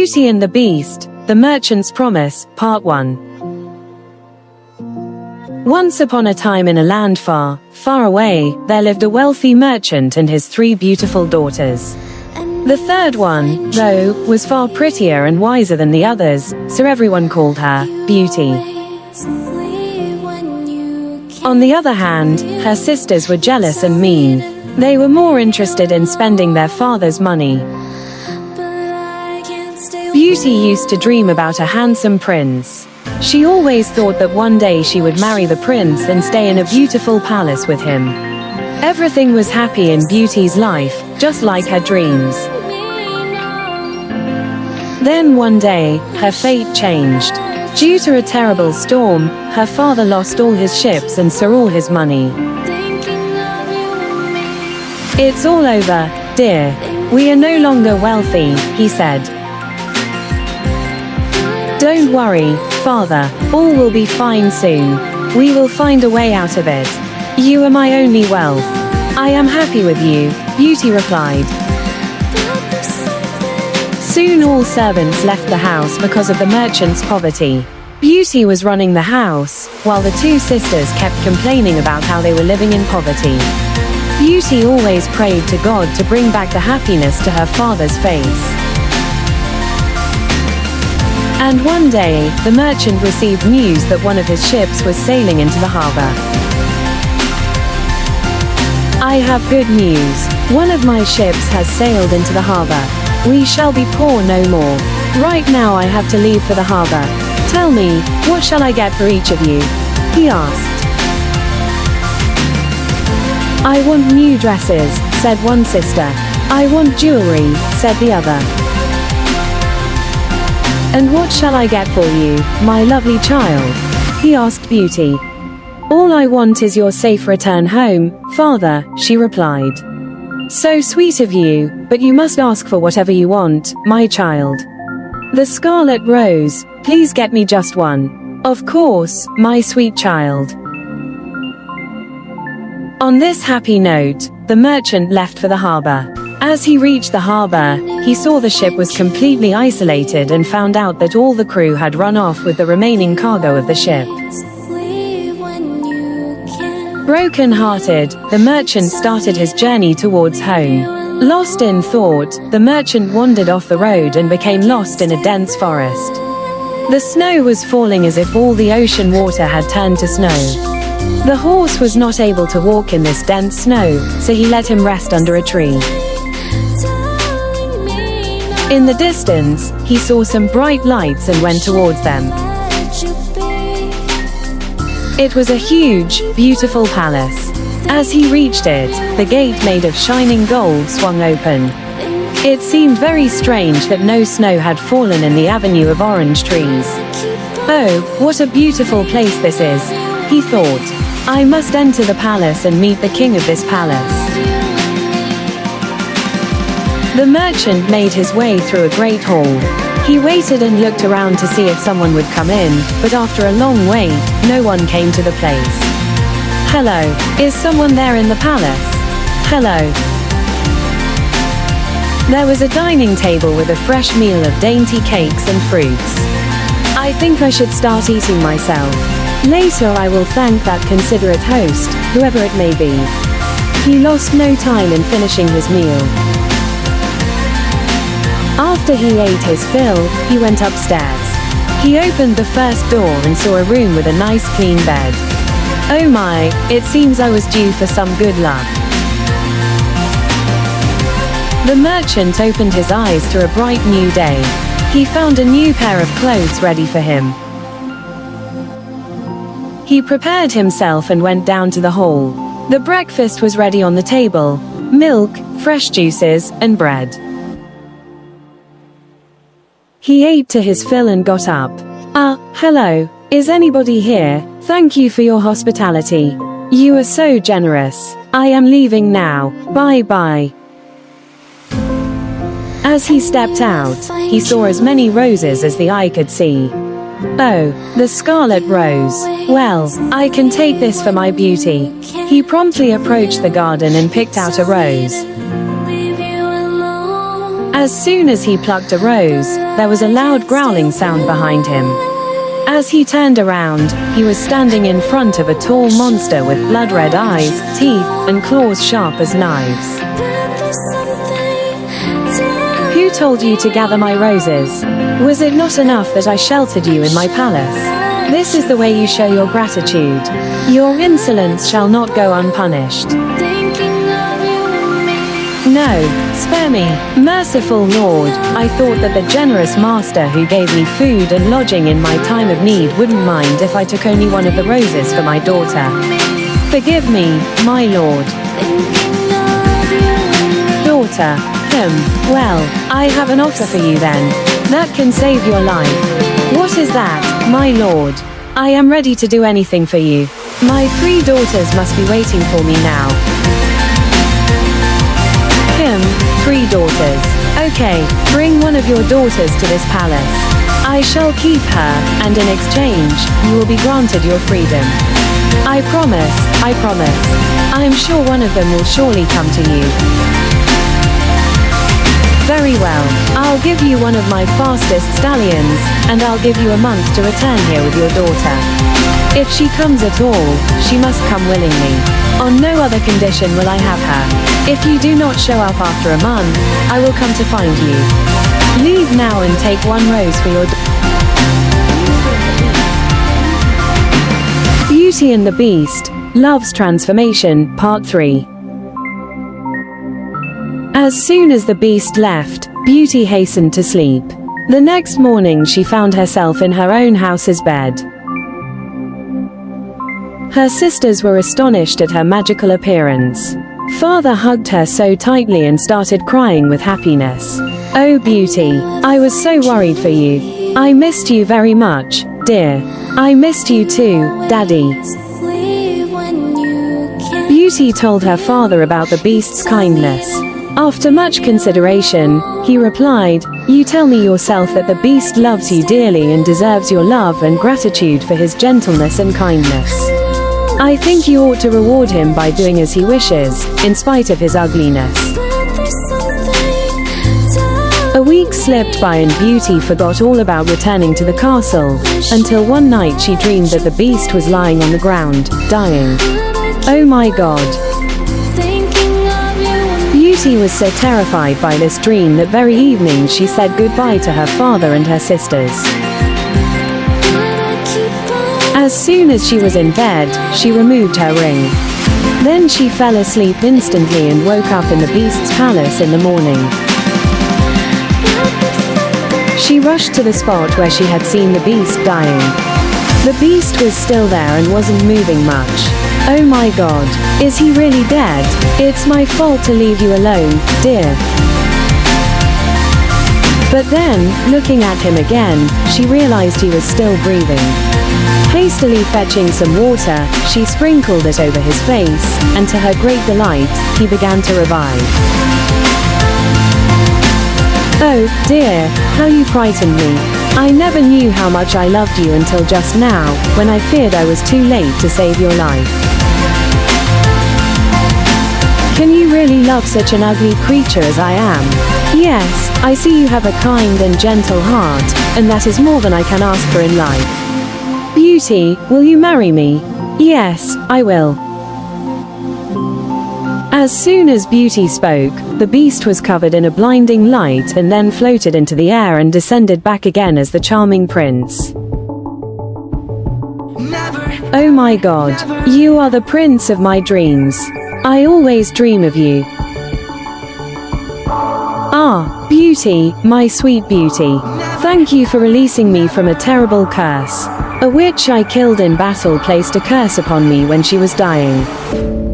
Beauty and the Beast, The Merchant's Promise, Part 1. Once upon a time in a land far, far away, there lived a wealthy merchant and his 3 beautiful daughters. The third one, though, was far prettier and wiser than the others, so everyone called her Beauty. On the other hand, her sisters were jealous and mean. They were more interested in spending their father's money. Beauty used to dream about a handsome prince. She always thought that one day she would marry the prince and stay in a beautiful palace with him. Everything was happy in Beauty's life, just like her dreams. Then one day, her fate changed. Due to a terrible storm, her father lost all his ships and so all his money. "It's all over, dear. We are no longer wealthy," he said. "Don't worry, father, all will be fine soon. We will find a way out of it. You are my only wealth. I am happy with you," Beauty replied. Soon all servants left the house because of the merchant's poverty. Beauty was running the house, while the 2 sisters kept complaining about how they were living in poverty. Beauty always prayed to God to bring back the happiness to her father's face. And one day, the merchant received news that one of his ships was sailing into the harbor. "I have good news. One of my ships has sailed into the harbor. We shall be poor no more. Right now I have to leave for the harbor. Tell me, what shall I get for each of you?" he asked. "I want new dresses," said one sister. "I want jewelry," said the other. "And what shall I get for you, my lovely child?" he asked Beauty. "All I want is your safe return home, father," she replied. "So sweet of you, but you must ask for whatever you want, my child." "The scarlet rose, please get me just one." "Of course, my sweet child." On this happy note, the merchant left for the harbor. As he reached the harbor, he saw the ship was completely isolated and found out that all the crew had run off with the remaining cargo of the ship. Broken-hearted, the merchant started his journey towards home. Lost in thought, the merchant wandered off the road and became lost in a dense forest. The snow was falling as if all the ocean water had turned to snow. The horse was not able to walk in this dense snow, so he let him rest under a tree. In the distance, he saw some bright lights and went towards them. It was a huge, beautiful palace. As he reached it, the gate made of shining gold swung open. It seemed very strange that no snow had fallen in the avenue of orange trees. "Oh, what a beautiful place this is," he thought. "I must enter the palace and meet the king of this palace." The merchant made his way through a great hall. He waited and looked around to see if someone would come in, but after a long wait, no one came to the place. "Hello, is someone there in the palace? Hello." There was a dining table with a fresh meal of dainty cakes and fruits. "I think I should start eating myself. Later I will thank that considerate host, whoever it may be." He lost no time in finishing his meal. After he ate his fill, he went upstairs. He opened the first door and saw a room with a nice clean bed. "Oh my, it seems I was due for some good luck." The merchant opened his eyes to a bright new day. He found a new pair of clothes ready for him. He prepared himself and went down to the hall. The breakfast was ready on the table: milk, fresh juices, and bread. He ate to his fill and got up. Hello. Is anybody here? Thank you for your hospitality. You are so generous. I am leaving now. Bye-bye." As he stepped out, he saw as many roses as the eye could see. "Oh, the scarlet rose. Well, I can take this for my beauty." He promptly approached the garden and picked out a rose. As soon as he plucked a rose, there was a loud growling sound behind him. As he turned around, he was standing in front of a tall monster with blood-red eyes, teeth, and claws sharp as knives. Who told you to gather my roses? Was it not enough that I sheltered you in my palace? This is the way you show your gratitude. Your insolence shall not go unpunished. No, spare me, merciful Lord. I thought that the generous master who gave me food and lodging in my time of need wouldn't mind if I took only one of the roses for my daughter. Forgive me, my Lord. Daughter, well, I have an offer for you then. That can save your life. What is that, my Lord? I am ready to do anything for you. My 3 daughters must be waiting for me now. 3 daughters. Okay, bring one of your daughters to this palace. I shall keep her, and in exchange, you will be granted your freedom. I promise, I promise. I am sure one of them will surely come to you. Very well, I'll give you one of my fastest stallions, and I'll give you a month to return here with your daughter. If she comes at all, she must come willingly. On no other condition will I have her. If you do not show up after a month, I will come to find you. Leave now and take 1 rose for your Beauty and the Beast, Love's Transformation, Part 3. As soon as the Beast left, Beauty hastened to sleep. The next morning she found herself in her own house's bed. Her sisters were astonished at her magical appearance. Father hugged her so tightly and started crying with happiness. Oh Beauty, I was so worried for you. I missed you very much, dear. I missed you too, Daddy. Beauty told her father about the Beast's kindness. After much consideration, he replied, "You tell me yourself that the Beast loves you dearly and deserves your love and gratitude for his gentleness and kindness. I think you ought to reward him by doing as he wishes, in spite of his ugliness." A week slipped by and Beauty forgot all about returning to the castle, until one night she dreamed that the Beast was lying on the ground, dying. Oh my God. Beauty was so terrified by this dream that very evening she said goodbye to her father and her sisters. As soon as she was in bed, she removed her ring. Then she fell asleep instantly and woke up in the Beast's palace in the morning. She rushed to the spot where she had seen the Beast dying. The Beast was still there and wasn't moving much. Oh my God, is he really dead? It's my fault to leave you alone, dear. But then, looking at him again, she realized he was still breathing. Hastily fetching some water, she sprinkled it over his face, and to her great delight, he began to revive. Oh, dear, how you frightened me. I never knew how much I loved you until just now, when I feared I was too late to save your life. Can you really love such an ugly creature as I am? Yes, I see you have a kind and gentle heart, and that is more than I can ask for in life. Beauty, will you marry me? Yes, I will. As soon as Beauty spoke, the Beast was covered in a blinding light and then floated into the air and descended back again as the charming prince. Oh my God, you are the prince of my dreams. I always dream of you. Ah, Beauty, my sweet Beauty. Thank you for releasing me from a terrible curse. A witch I killed in battle placed a curse upon me when she was dying.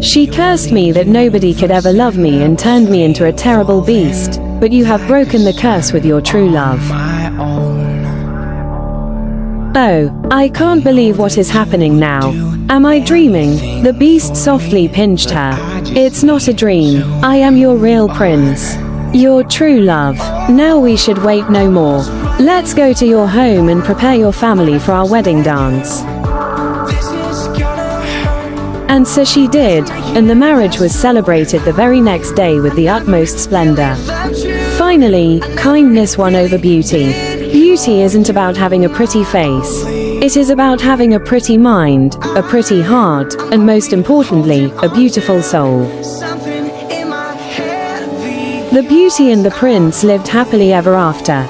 She cursed me that nobody could ever love me and turned me into a terrible beast, but you have broken the curse with your true love. Oh, I can't believe what is happening now. Am I dreaming? The Beast softly pinched her. It's not a dream. I am your real prince. Your true love. Now we should wait no more. Let's go to your home and prepare your family for our wedding dance. And so she did, and the marriage was celebrated the very next day with the utmost splendor. Finally, kindness won over beauty. Beauty isn't about having a pretty face. It is about having a pretty mind, a pretty heart, and most importantly, a beautiful soul. The Beauty and the Prince lived happily ever after.